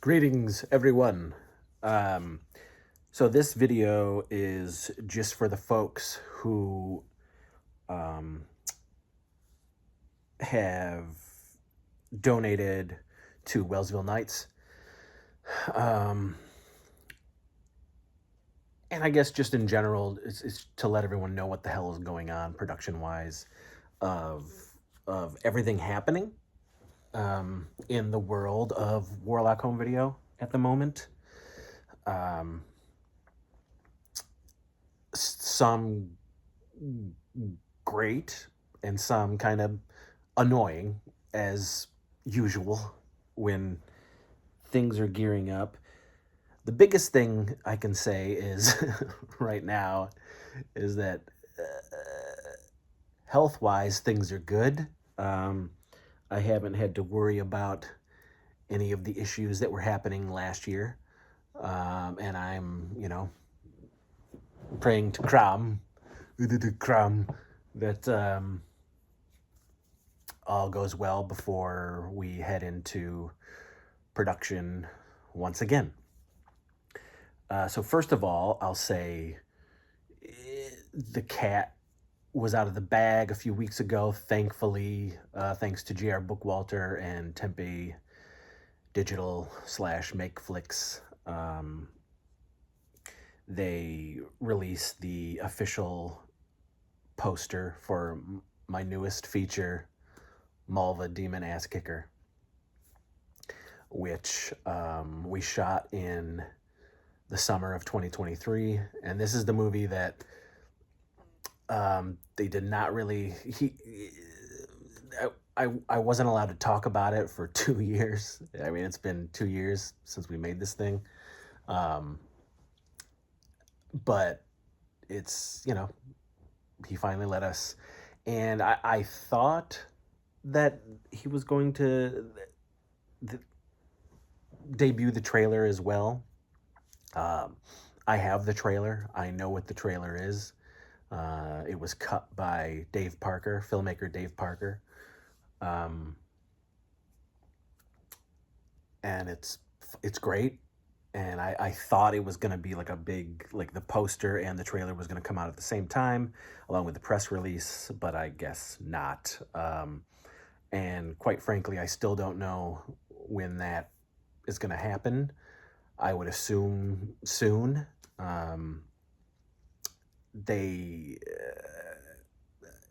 Greetings, everyone. Um, so this video is just for the folks who um, have donated to Wellsville Nights. Um, and I guess just in general, it's to let everyone know what the hell is going on production-wise of everything happening in the world of Warlock Home Video at the moment. Some great and some kind of annoying, as usual when things are gearing up. The biggest thing I can say is right now is that health-wise things are good. I haven't had to worry about any of the issues that were happening last year, and I'm praying to Kram that all goes well before we head into production once again. So first of all, I'll say the cat was out of the bag a few weeks ago, thankfully, thanks to J.R. Bookwalter and Tempe Digital / Makeflix. They released the official poster for my newest feature, Malva Demon Ass Kicker, which we shot in the summer of 2023. And this is the movie that they did not really... I wasn't allowed to talk about it for 2 years. I mean, it's been 2 years since we made this thing. But it's, he finally let us. And I thought that he was going to debut the trailer as well. I have the trailer. I know what the trailer is. It was cut by Dave Parker, filmmaker Dave Parker. And it's great. And I thought it was going to be like a big, like the poster and the trailer was going to come out at the same time, along with the press release, but I guess not. And quite frankly, I still don't know when that is going to happen. I would assume soon.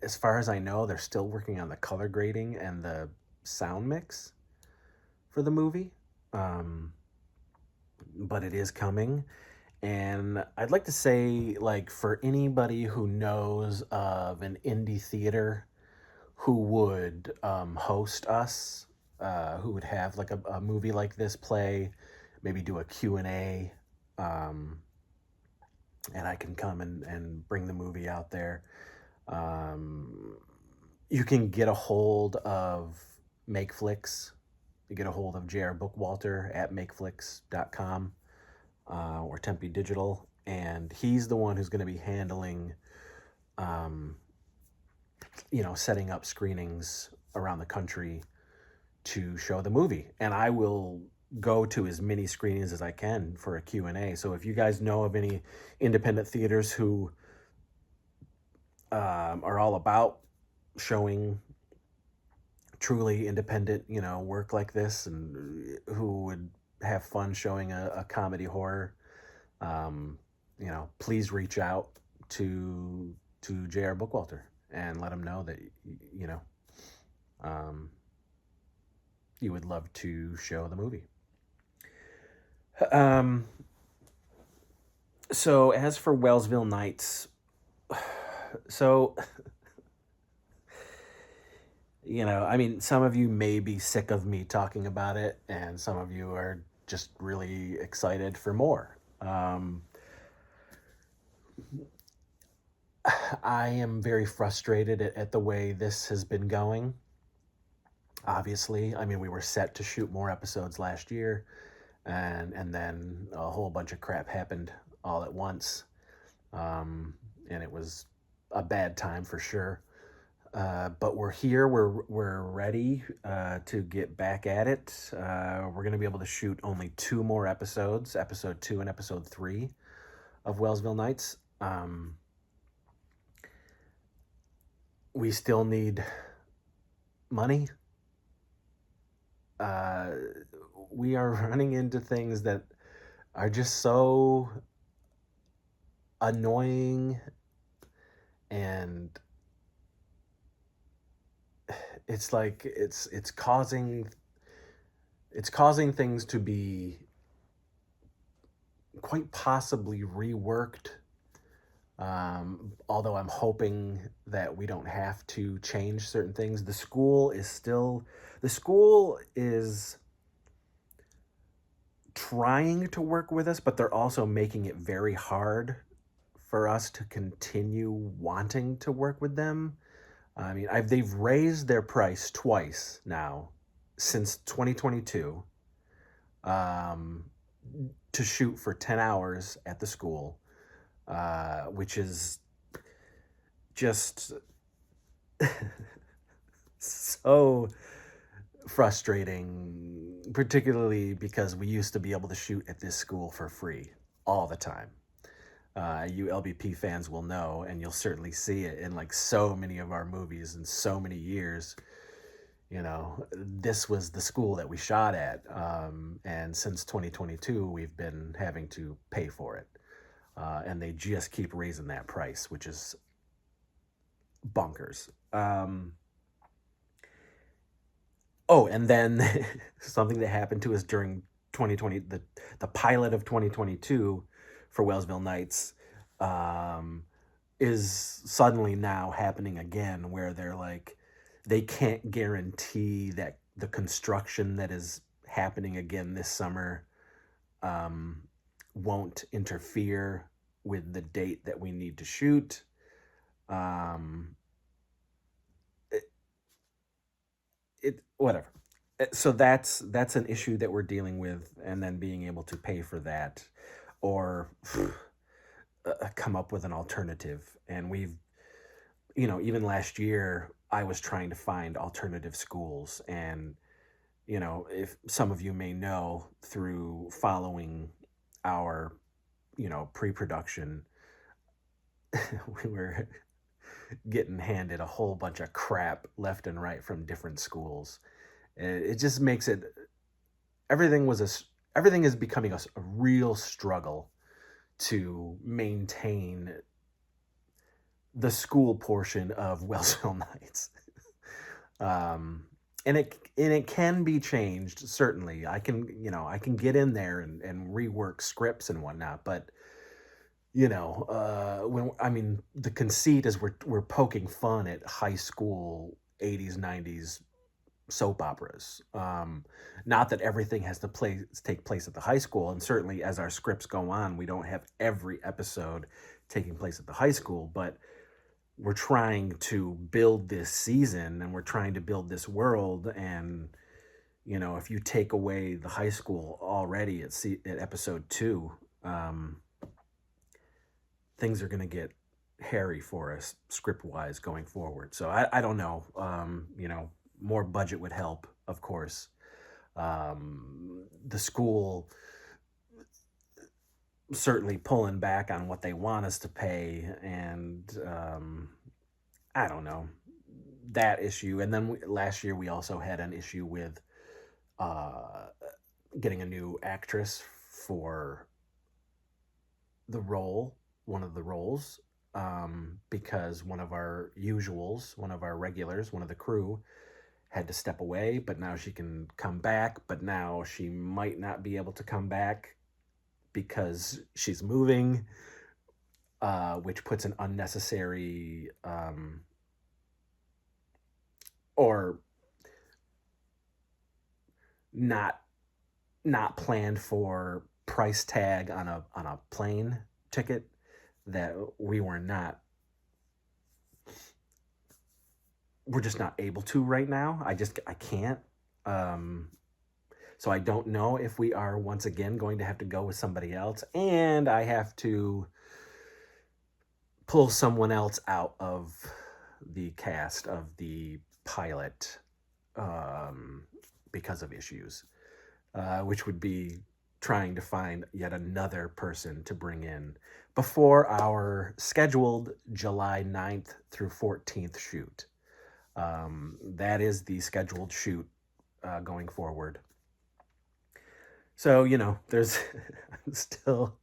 As far as I know, they're still working on the color grading and the sound mix for the movie. But it is coming. And I'd like to say, like, for anybody who knows of an indie theater who would host us, who would have like a movie like this play, maybe do a Q&A, and I can come and bring the movie out there. You can get a hold of Makeflix. You get a hold of J.R. Bookwalter at makeflix.com or Tempe Digital, and he's the one who's going to be handling, setting up screenings around the country to show the movie. And I will go to as many screenings as I can for a Q&A. So if you guys know of any independent theaters who are all about showing truly independent, work like this, and who would have fun showing a comedy horror, please reach out to J.R. Bookwalter and let him know that, you would love to show the movie. So as for Wellsville Nights, so... some of you may be sick of me talking about it, and some of you are just really excited for more. I am very frustrated at the way this has been going. Obviously, we were set to shoot more episodes last year, and then a whole bunch of crap happened all at once. And it was a bad time for sure. But we're here. We're ready to get back at it. We're going to be able to shoot only 2 more episodes, episode 2 and episode 3 of Wellsville Nights. We still need money. We are running into things that are just so annoying, and it's like it's causing things to be quite possibly reworked. Although I'm hoping that we don't have to change certain things. The school is trying to work with us, but they're also making it very hard for us to continue wanting to work with them. I mean, they've raised their price twice now since 2022, um, to shoot for 10 hours at the school, which is just so frustrating, particularly because we used to be able to shoot at this school for free all the time. You LBP fans will know, and you'll certainly see it in like so many of our movies in so many years. You know, this was the school that we shot at, and since 2022, we've been having to pay for it, and they just keep raising that price, which is bonkers. Oh, and then something that happened to us during 2020, the pilot of 2022 for Wellsville Nights, is suddenly now happening again, where they're like, they can't guarantee that the construction that is happening again this summer won't interfere with the date that we need to shoot. Whatever. So that's an issue that we're dealing with, and then being able to pay for that, or come up with an alternative. And we've, even last year, I was trying to find alternative schools. And, if some of you may know through following our, pre-production, we were getting handed a whole bunch of crap left and right from different schools. It just makes it, everything is becoming a real struggle to maintain the school portion of Wellsville Nights. And it can be changed, certainly. I can get in there and rework scripts and whatnot, but the conceit is we're poking fun at high school 80s 90s soap operas. Not that everything has to take place at the high school, and certainly as our scripts go on, we don't have every episode taking place at the high school, but we're trying to build this season, and we're trying to build this world. And if you take away the high school already at episode 2, things are going to get hairy for us script wise going forward. So I don't know. More budget would help, of course. The school certainly pulling back on what they want us to pay, and I don't know, that issue. And then last year we also had an issue with getting a new actress for one of the roles, because one of our regulars, one of the crew, had to step away, but now she can come back. But now she might not be able to come back because she's moving, which puts an unnecessary or not planned for price tag on a plane ticket that we're just not able to right now. I can't. So I don't know if we are once again going to have to go with somebody else, and I have to pull someone else out of the cast of the pilot because of issues, which would be trying to find yet another person to bring in before our scheduled July 9th through 14th shoot. That is the scheduled shoot going forward. So, there's I'm still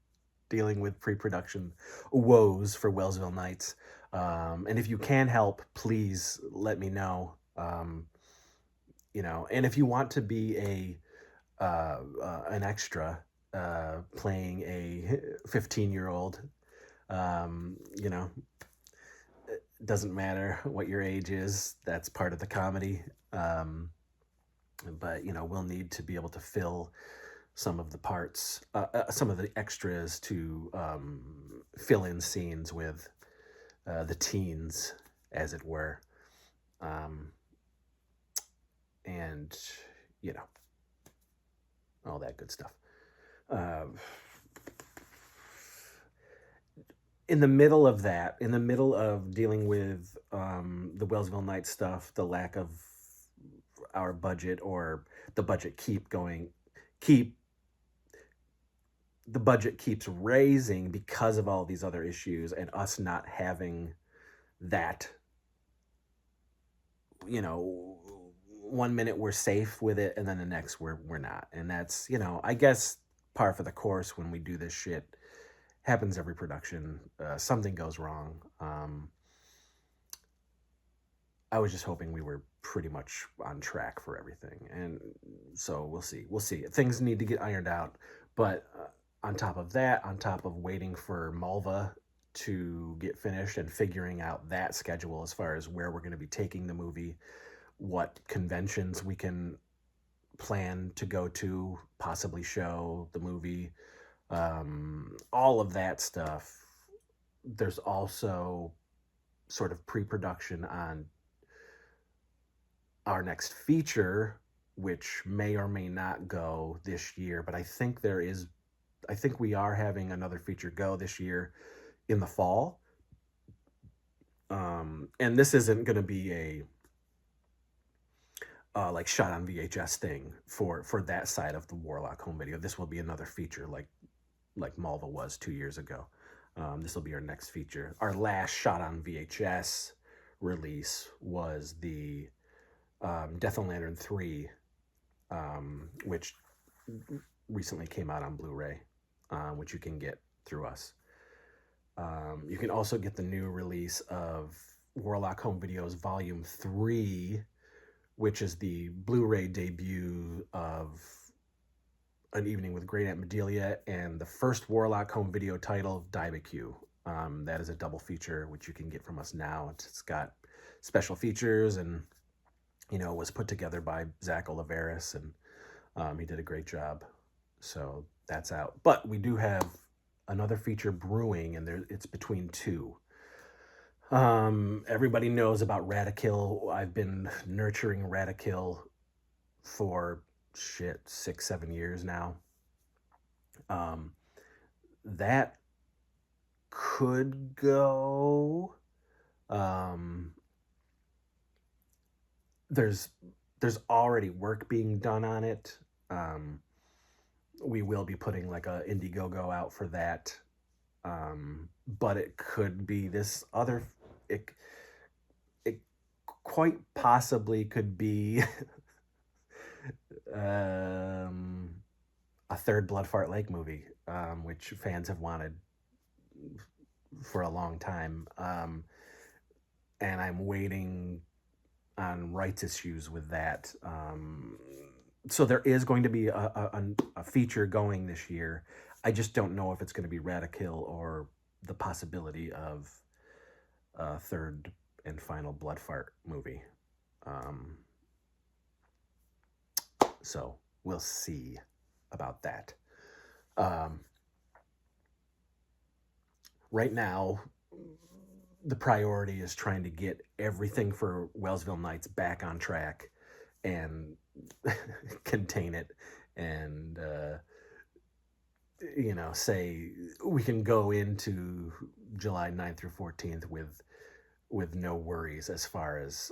dealing with pre-production woes for Wellsville Nights. And if you can help, please let me know. And if you want to be an extra playing a 15-year-old, it doesn't matter what your age is. That's part of the comedy. But we'll need to be able to fill some of the parts, some of the extras to fill in scenes with the teens, as it were. And, all that good stuff. In the middle of that, in the middle of dealing with the Wellsville Nights stuff, the lack of our budget, or the budget the budget keeps raising because of all these other issues, and us not having that, 1 minute we're safe with it, and then the next we're not. And that's, I guess par for the course when we do this shit. Happens every production. Something goes wrong. I was just hoping we were pretty much on track for everything, and so we'll see. Things need to get ironed out, but on top of that, on top of waiting for Malva to get finished and figuring out that schedule as far as where we're going to be taking the movie, what conventions we can plan to go to, possibly show the movie, all of that stuff. There's also sort of pre-production on our next feature, which may or may not go this year, but I think we are having another feature go this year in the fall. And this isn't going to be a like shot on VHS thing for that side of the Warlock home video. This will be another feature like Malva was 2 years ago. This will be our next feature. Our last shot on VHS release was the Death on Lantern 3, which recently came out on Blu-ray, which you can get through us. You can also get the new release of Warlock Home Videos Volume 3, which is the Blu-ray debut of An Evening with Great Aunt Bedelia and the first Warlock Home Video title, Dibecue. That is a double feature, which you can get from us now. It's got special features and, was put together by Zach Oliveris, and he did a great job. So that's out. But we do have another feature brewing, and it's between two. Everybody knows about Radakill. I've been nurturing Radakill for 6-7 years now. That could go. There's already work being done on it. We will be putting like a Indiegogo out for that. But it could be this other. It quite possibly could be a third Bloodfart Lake movie, which fans have wanted for a long time. And I'm waiting on rights issues with that. So there is going to be a feature going this year. I just don't know if it's going to be Radakill or the possibility of a third and final Bloodfart movie. So we'll see about that. Right now, the priority is trying to get everything for Wellsville Nights back on track and contain it, and say we can go into July 9th through 14th with with no worries as far as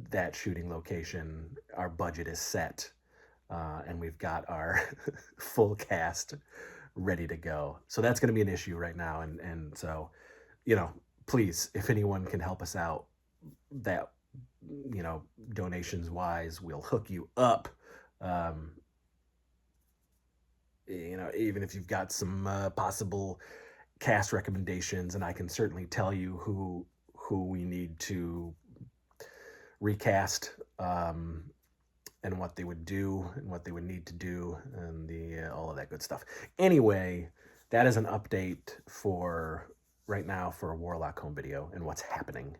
that shooting location. Our budget is set, and we've got our full cast ready to go. So that's going to be an issue right now, and so, you know, please, if anyone can help us out, that, you know, donations wise, we'll hook you up. Um, you know, even if you've got some possible cast recommendations, and I can certainly tell you who we need to recast, and what they would do and what they would need to do, and the all of that good stuff. Anyway, that is an update for right now for Warlock Home Video and what's happening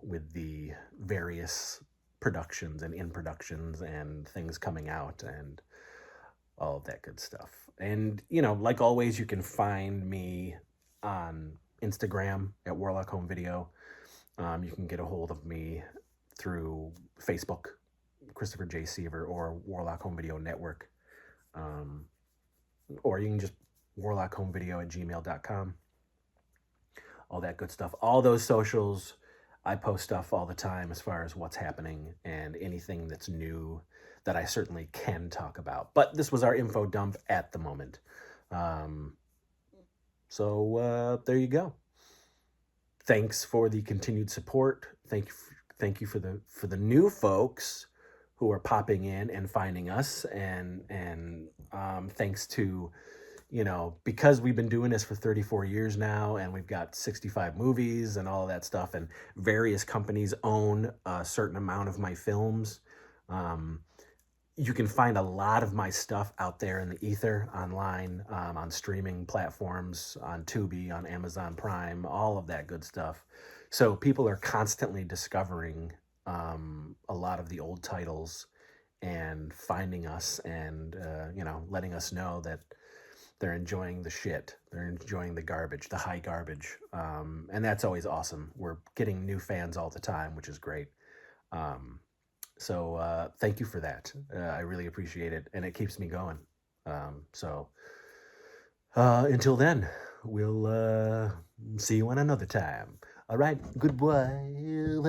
with the various productions and in productions and things coming out and all of that good stuff. And, you know, like always, you can find me on Instagram at Warlock Home Video. You can get a hold of me through Facebook, Christopher J. Seaver, or Warlock Home Video Network. Or you can just warlockhomevideo@gmail.com. All that good stuff. All those socials, I post stuff all the time as far as what's happening and anything that's new that I certainly can talk about. But this was our info dump at the moment. So there you go. Thanks for the continued support. Thank you for the new folks who are popping in and finding us, and thanks to, you know, because we've been doing this for 34 years now, and we've got 65 movies and all of that stuff, and various companies own a certain amount of my films. You can find a lot of my stuff out there in the ether, online, on streaming platforms, on Tubi, on Amazon Prime, all of that good stuff. So people are constantly discovering a lot of the old titles and finding us, and you know, letting us know that they're enjoying the shit, they're enjoying the garbage, the high garbage, and that's always awesome. We're getting new fans all the time, which is great. So thank you for that. I really appreciate it, and it keeps me going. So until then, we'll see you on another time. All right, goodbye.